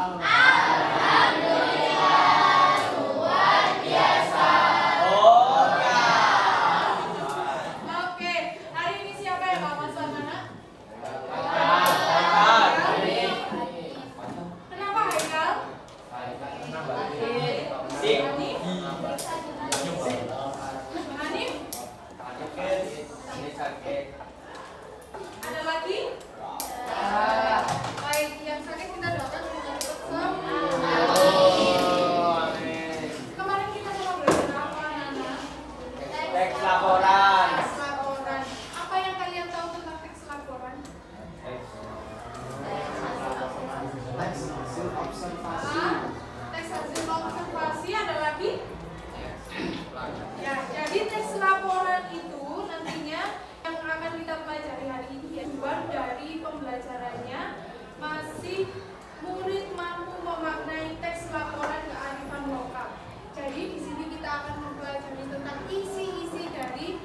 Oke, hari ini siapa yang bawa suasana? Kenapa Haikal? Hanif? Ada lagi? Baik, yang sakit kita doakan semoga cepat sembuh. Kemarin kita coba belajar apa, Nana? Teks laporan. Teks laporan. Apa yang kalian tahu tentang teks laporan? Teks hasil observasi. Ada lagi? Ya, jadi teks laporan itu nantinya yang akan kita pelajari hari ini ya, luar dari pembelajarannya masih murid mampu memaknai teks laporan kearifan lokal. Jadi di sini kita akan mempelajari tentang isi-isi dari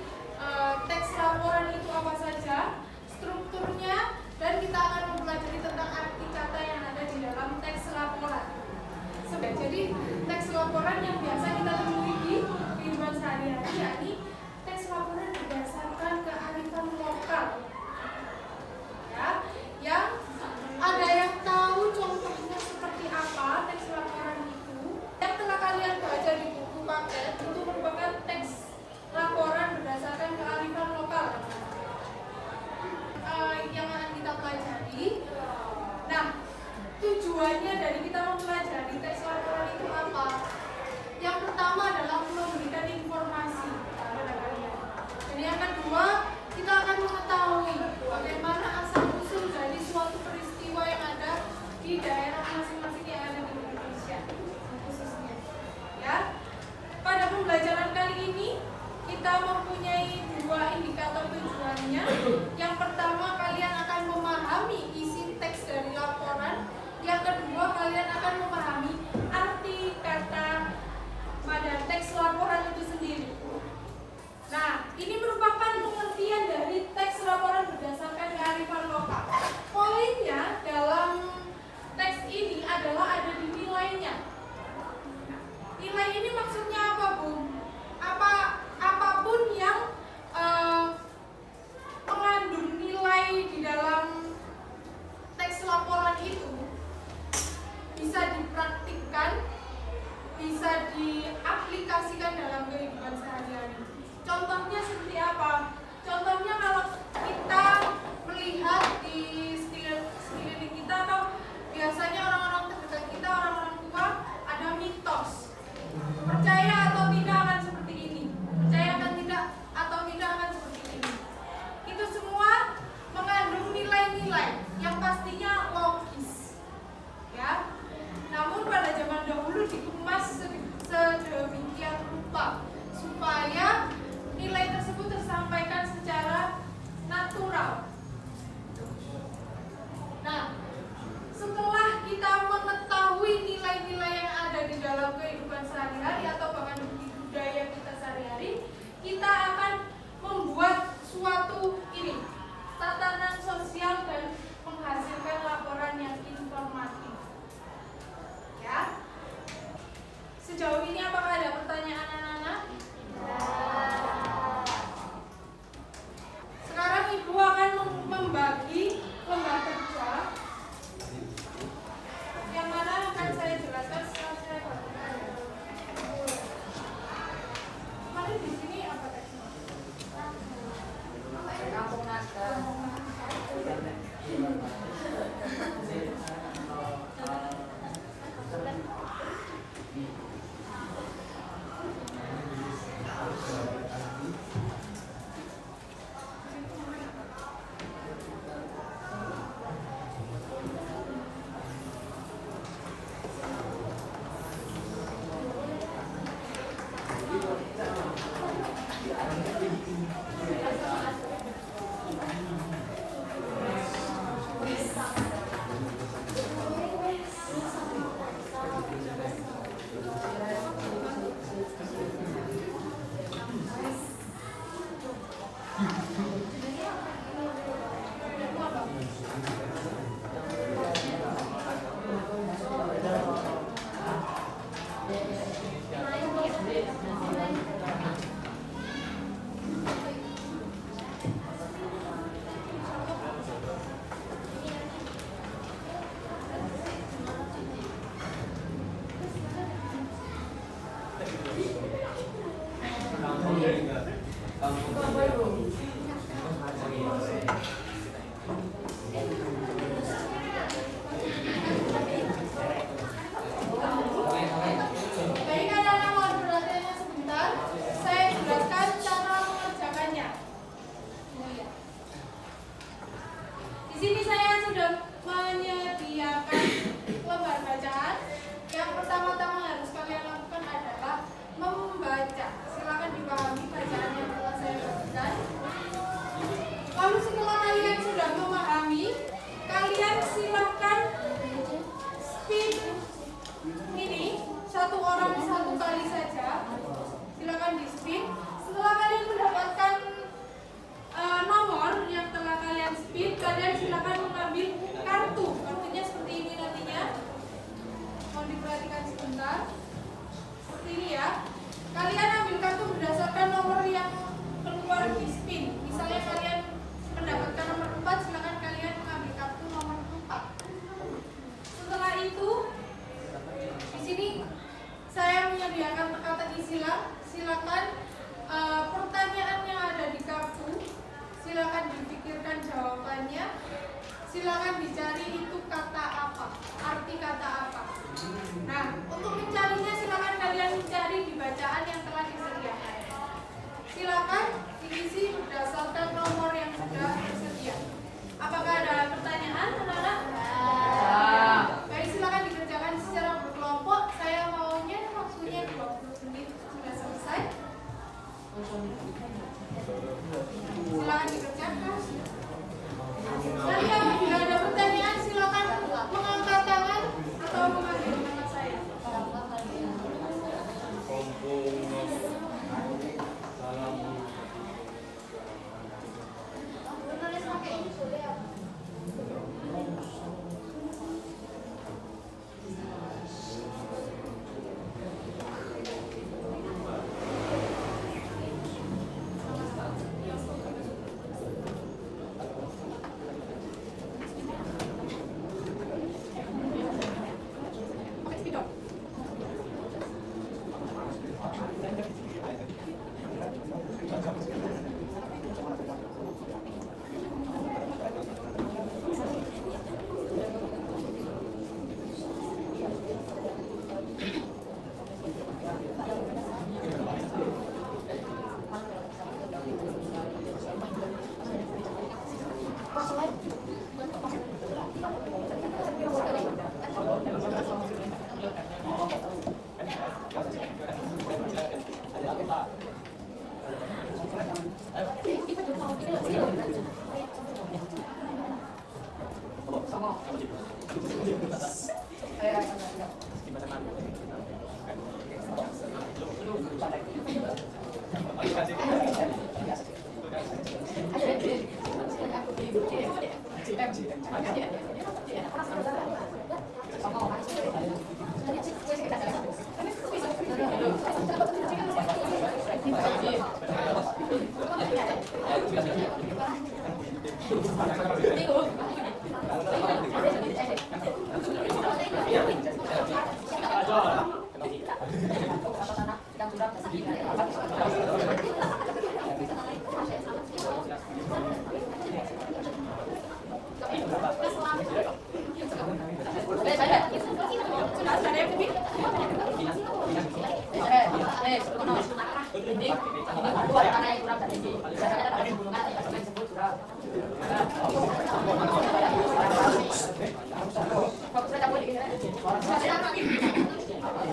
teks laporan itu apa saja, strukturnya, dan kita akan mempelajari tentang arti kata yang ada di dalam teks laporan. Jadi teks laporan yang biasa kita temui di kehidupan sehari-hari, yakni teks laporan berdasarkan kearifan lokal. Ya, yang ada yang tahu contohnya seperti apa teks laporan itu? Yang telah kalian baca di buku paket itu merupakan teks laporan berdasarkan kearifan lokal. Yang akan kita pelajari. Nah, tujuannya dari kita mempelajari teks laporan itu apa? Yang pertama adalah memberikan informasi kepada kalian. Dan yang kedua, kita akan mengetahui bagaimana asal-usul dari suatu peristiwa yang ada di daerah masing-masing yang ada di Indonesia khususnya. Ya. Pada pembelajaran kali ini kita mempunyai dua indikator tujuannya. Yang pertama, kalian akan memahami isi teks dari laporan. Yang kedua, kalian akan memahami arti kata pada teks laporan itu sendiri. Nah, ini merupakan pengertian dari teks laporan berdasarkan kearifan lokal. Poinnya dalam teks ini adalah ada di nilainya. Nilai ini maksudnya apa, Bu? Apapun yang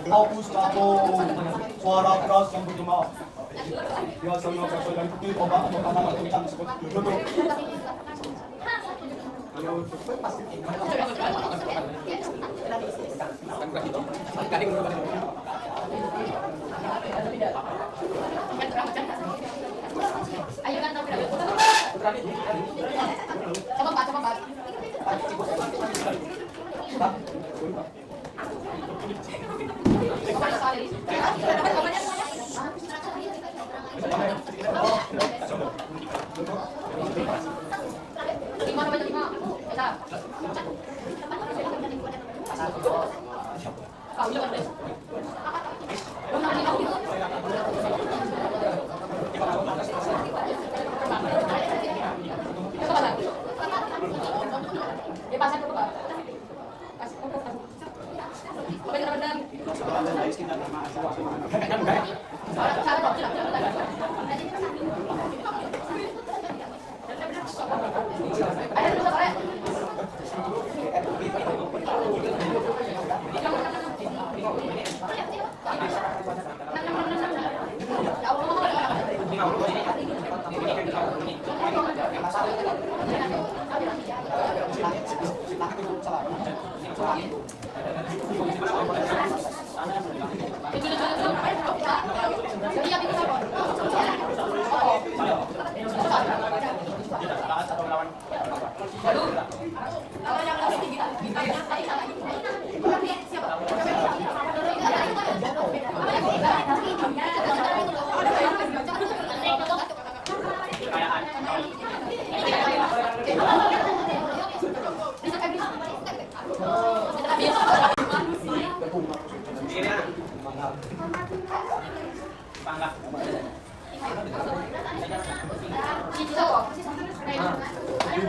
Hapus atau suara keras yang bergema. Biasanya berasal dari putih obat atau tanaman kencang seperti duduk. Ayo kan coba Pak.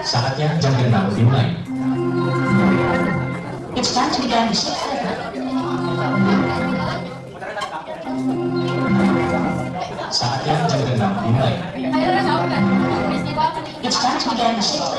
Saatnya jam 6 dimulai. It's time to begin the shift. Saatnya jam 6 dimulai. It's time to begin the shift.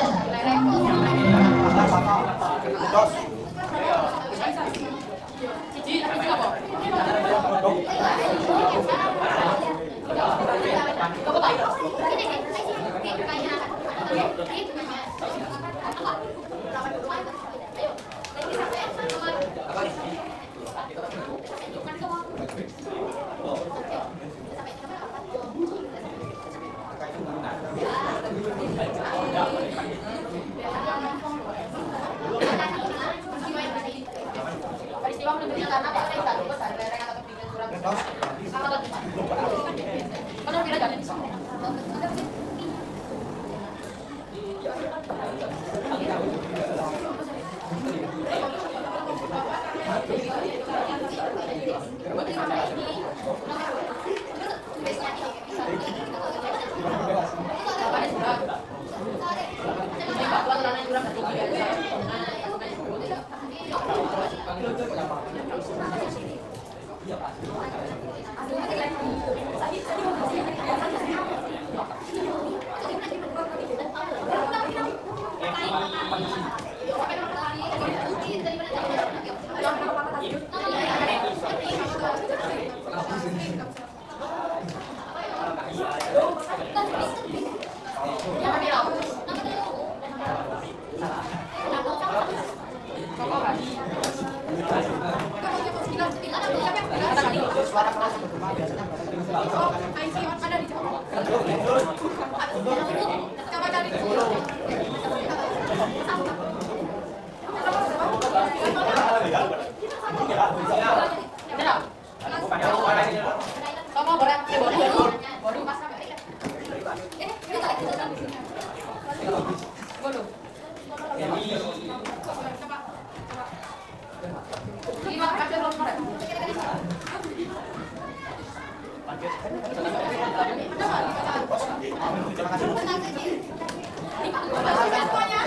suara keras yang bergema biasanya IC ada di bawah. Coba cari dulu. Sama boleh, boleh pas sampai. Bodoh. Ini mah ada nomor. Semuanya?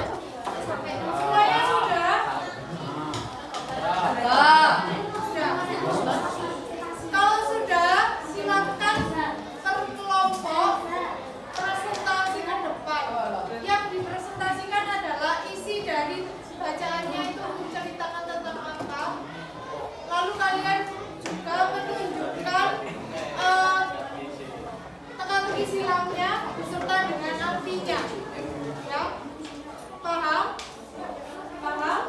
Semuanya sudah? Sudah. Kalau sudah, silakan per kelompok presentasi ke depan. Yang dipresentasikan adalah isi dari bacaannya itu menceritakan tentang apa. Lalu kalian juga menunjukkan teka-teki silangnya beserta dengan artinya. Ya? Paham? Paham?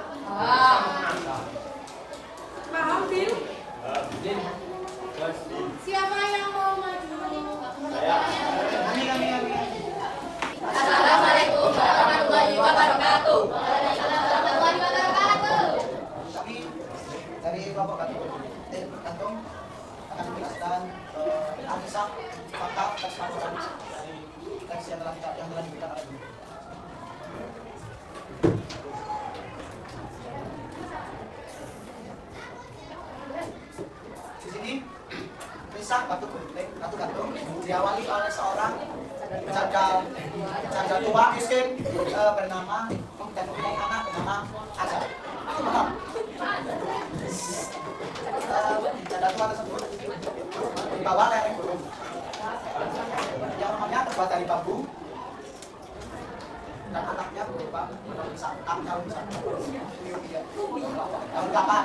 Paham, Bil? Siapa yang mau maju? Assalamualaikum warahmatullahi wabarakatuh. Warahmatullahi wabarakatuh. kami dari kelompok kantung akan menjelaskan kisah fakta teks laporan teks yang telah diberikan oleh guru. Di sini kisah batu gunting, batu gantung diawali oleh seorang janda tua miskin bernama dan mempunyai anak bernama Azhar. Janda tua tersebut dibawa lereng gunung yang rumahnya terbuat dari bambu dan anaknya berupa daun kelapa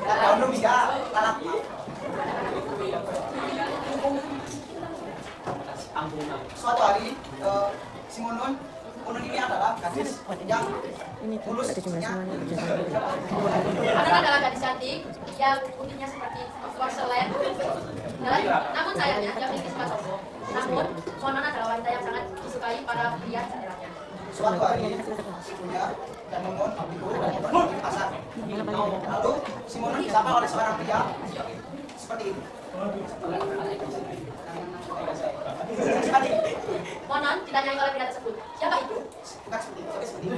dan daun lumpia lalat. Suatu hari si Munun ini adalah gadis yang mulus. Munun adalah gadis cantik yang putihnya seperti porselen. Namun sayangnya dia memiliki sifat sombong. Namun Munun adalah wanita yang sangat disukai para pria daerahnya. Suatu hari ibunya dan Munun ikut pergi ke pasar. Lalu si Munun disapa oleh seorang pria seperti ini. Munun ditanyai oleh pria tersebut, siapa itu? Bukan seperti itu, tapi seperti ini.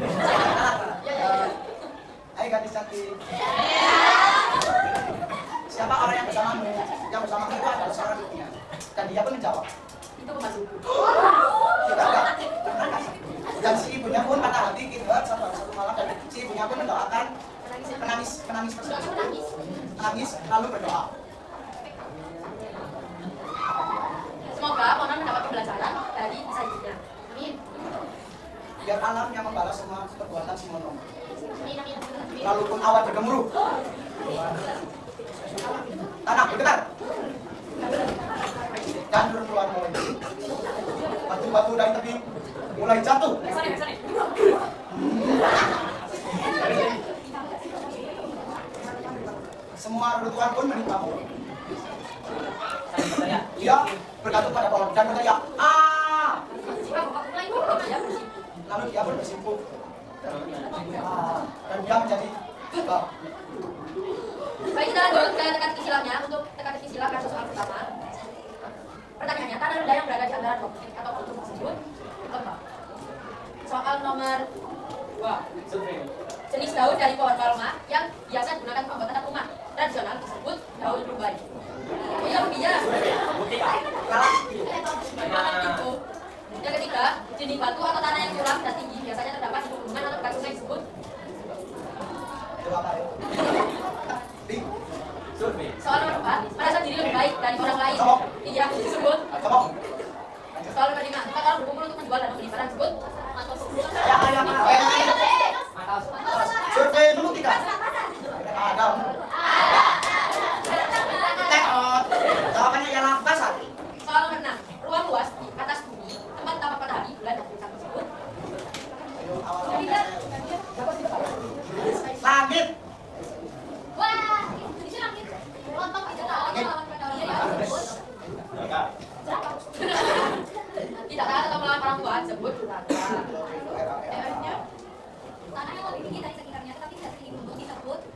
Hai gadis cantik. Siapa orang yang bersamamu? Yang bersamamu itu adalah seorang ibunya. Dan dia pun menjawab, Itu pembantuku. kita enggak. Dan si ibunya pun patah hati gitu satu malam dan si ibunya pun mendoakan penangis tersebut. Menangis lalu berdoa. Semoga Munun mendapat pembelajaran dari kisah ibunya. Amin. Biar alam yang membalas semua perbuatan si Munun. Amin, amin, amin. Lalu pun awan bergemuruh. Tanah bergetar. Dan keluar mulai. Batu-batu dari tebing mulai jatuh. Semua reruntuhan pun menimpamu. Dia bergantung pada pohon dan berteriak, "Ah!" Lalu dia pun bersimpuh. Dan dia menjadi Baik, kita lanjut ke teka-teki silangnya. Untuk teka-teki silang kasus soal pertama. Pertanyaannya, tanah rendah yang berada di antara objek atau kutub tersebut apa? Soal nomor 2. Jenis daun dari pohon palma yang biasa digunakan untuk pembuatan rumah tradisional disebut daun rumbai. Oh iya, rubinya. Yang ketiga, jenis batu atau tanah yang curam dan tinggi biasanya terdapat di pegunungan atau dekat sungai disebut soal nomor 4, merasa diri lebih baik dari orang lain. Ini yang disebut soal nomor 5, maka kalau berkumpul untuk menjual dan membeli barang disebut survei membuktikan. Ada. Jawabannya ialah pasar. soal nomor 6, ruang luas di atas bumi tempat tampak matahari, bulan dan bintang tersebut Langit. wah, itu langit. Lontong itu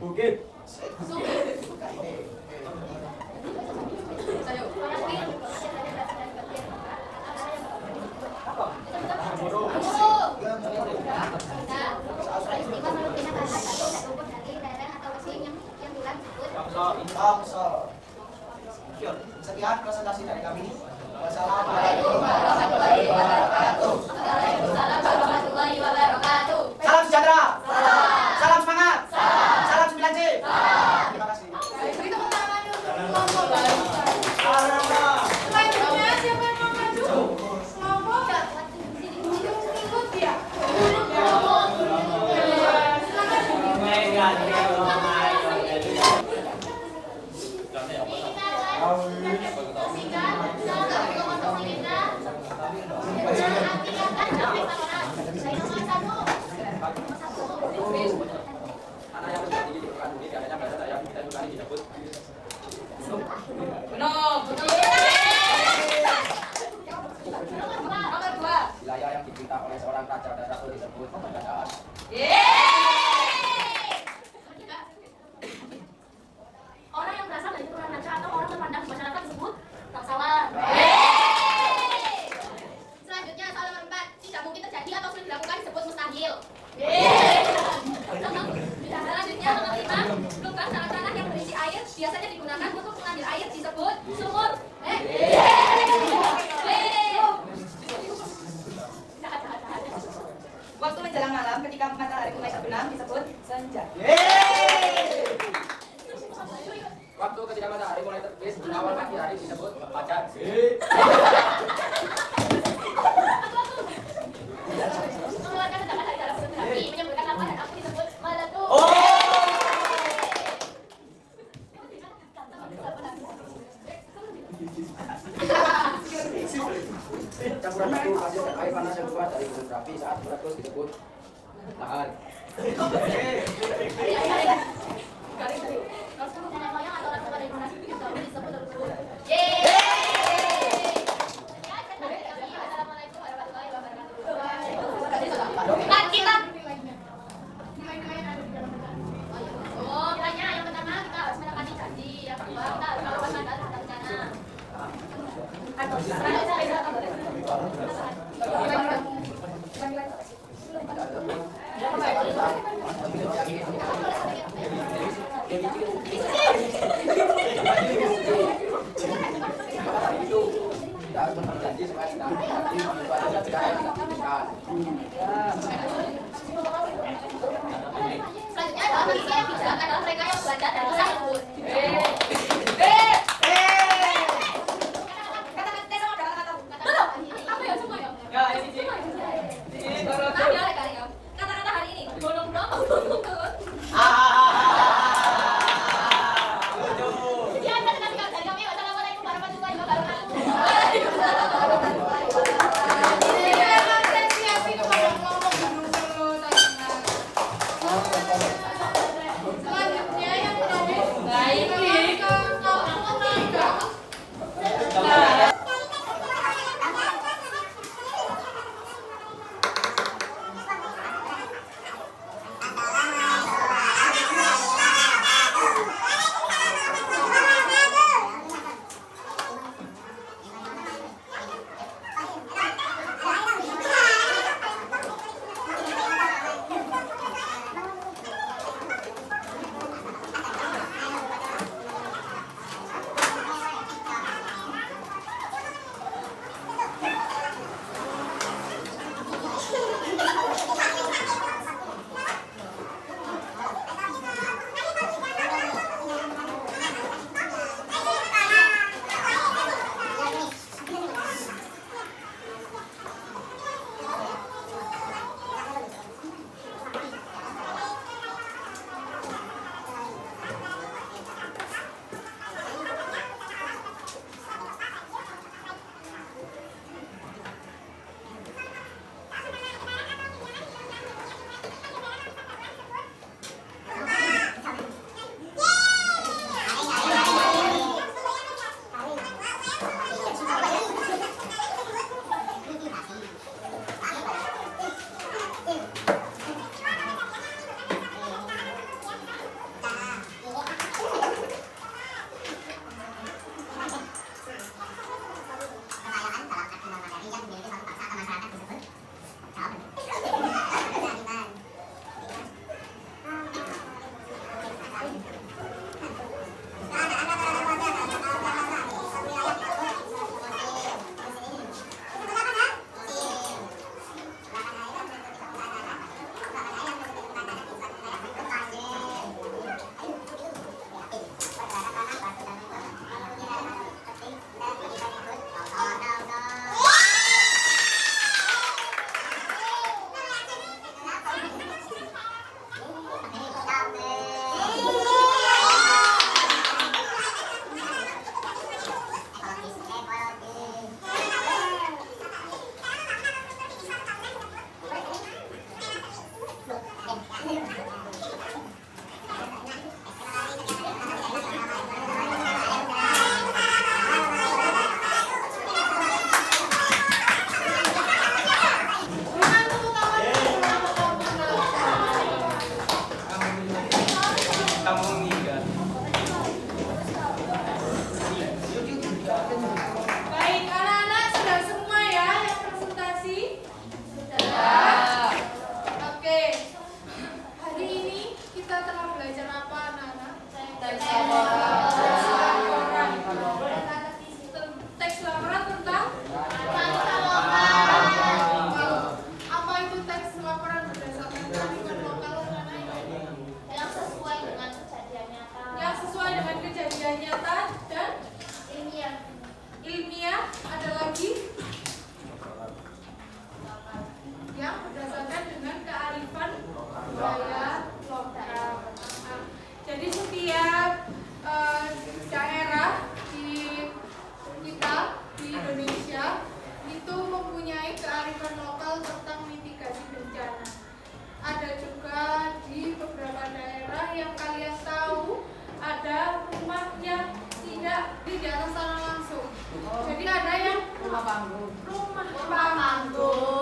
Bukit. Sekian presentasi dari kami. Wassalamualaikum warahmatullahi wabarakatuh. Salam sejahtera. Salam semangat. Salam 9C. Terima kasih. Beri tepuk tangan untuk kelompok barusan. Selanjutnya siapa yang mau maju? Kelompok ikut ya. Silakan. Wilayah yang diperintah oleh seorang raja dan ratu disebut kerajaan. Orang yang berasal dari keturunan raja atau orang terpandang di masyarakat disebut bangsawan. Selanjutnya soal nomor 4, tidak mungkin terjadi atau sulit dilakukan disebut mustahil. Selanjutnya nomor 5, lubang tanah-tanah yang berisi air biasanya digunakan untuk mengambil air disebut sumur. Waktu menjelang malam ketika matahari mulai terbenam disebut senja. Waktu ketika matahari mulai terbit di awal pagi hari disebut fajar. Mengeluarkan ledakan dari dalam sumber api, menyemburkan lava dan api disebut meletus. Campuran batu, pasir, dan air panas yang keluar dari gunung berapi saat meletus disebut lahar. Nenek moyang atau orang tua dari generasi terdahulu disebut leluhur. Assalamualaikum warahmatullahi wabarakatuh. Kita oh, nilainya yang pertama kita harus menepati janji, yang kedua kita harus melakukan mandat terhadap rencana. Kita harus berjanji supaya tidak terjadi itu adalah cara yang tidak diinginkan. Selanjutnya adalah manusia yang bijak adalah mereka yang belajar dan bisa lembut. Apa ya semua ya? Kata-kata hari ini bolong dong. Sekian kata-kata dari kami. Wassalamualaikum warahmatullahi wabarakatuh. Silakan apresiasi kepada kelompok Gunung Solo Tengah. Selanjutnya yang terakhir ke kelompok Naga. yang kalian tahu ada rumah yang tidak di atas tanah langsung. Jadi ada yang rumah panggung.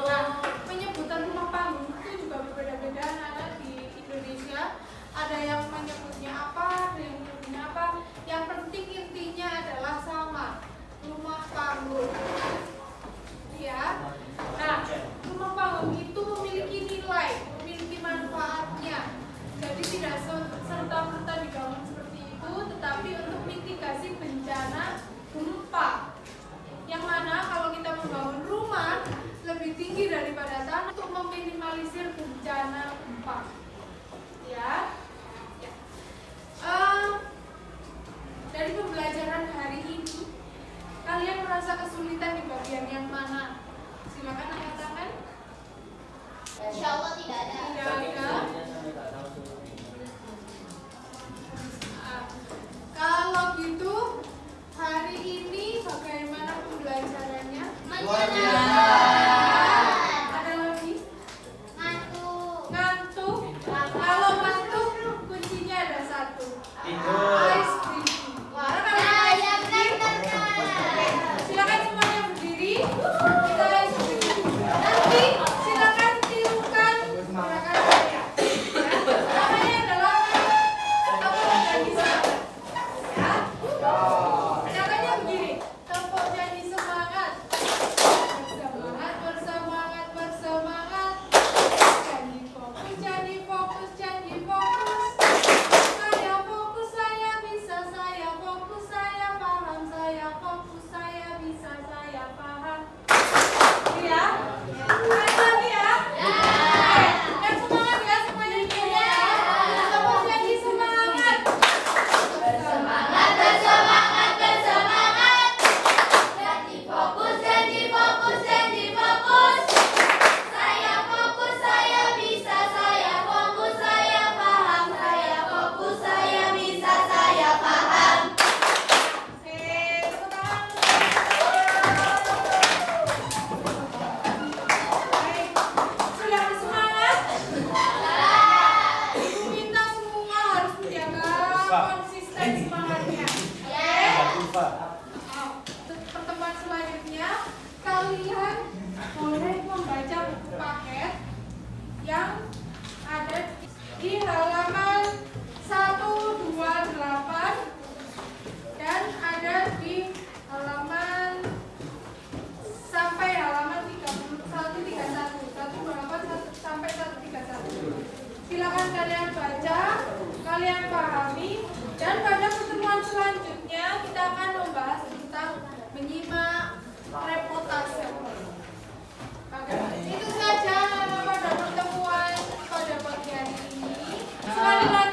Nah, penyebutan rumah panggung itu juga berbeda-beda anak-anak di Indonesia. Ada yang menyebutnya apa, ada yang menyebutnya apa. Yang penting intinya adalah sama, rumah panggung. Ya. Nah, rumah panggung itu memiliki nilai, memiliki manfaatnya. Jadi tidak serta-merta dibangun seperti itu, tetapi untuk mitigasi bencana gempa. Yang mana kalau kita membangun rumah lebih tinggi daripada tanah untuk meminimalisir bencana gempa. Ya. Dari pembelajaran hari ini, kalian merasa kesulitan di bagian yang mana? Silakan angkat tangan. Insya Allah tidak ada. Tidak ada. Kalau gitu, hari ini bagaimana pembelajarannya? Luar biasa. Ada lagi? Ngantuk. Ngantuk. Kalau ngantuk, kuncinya ada satu. Tidur. Ice drinking. Saya benar. Silakan semuanya berdiri. Kita ice drinking. Nanti silakan tirukan gerakan saya. Ya. Namanya adalah tepuk janji semangat. Ya. Caranya begini. Tepuk janji semangat. Bersemangat, bersemangat, bersemangat. Janji fokus, janji fokus. Saya fokus, saya bisa, saya fokus, saya paham, saya fokus, saya bisa, saya paham. Ya? Lagi ya? Yang semangat ya, semuanya ya. Tepuk janji semangat. Bersemangat, bersemangat, bersemangat. Janji fokus, janji fokus, janji fokus. Saya fokus, saya bisa, saya fokus, saya paham. Saya fokus, saya bisa, saya paham. Tepuk tangan. Baik. Sudah bersemangat? Ibu minta semua harus menjaga konsisten semangatnya. Oke? Pertemuan selanjutnya, kalian boleh membaca buku paket yang ada di halaman 128 dan ada di halaman sampai halaman 131 sampai 131. Silakan kalian baca, kalian pahami, dan pada pertemuan selanjutnya kita akan membahas tentang menyimak reportase. Itu saja pada pertemuan pada pagi hari ini. Sekali lagi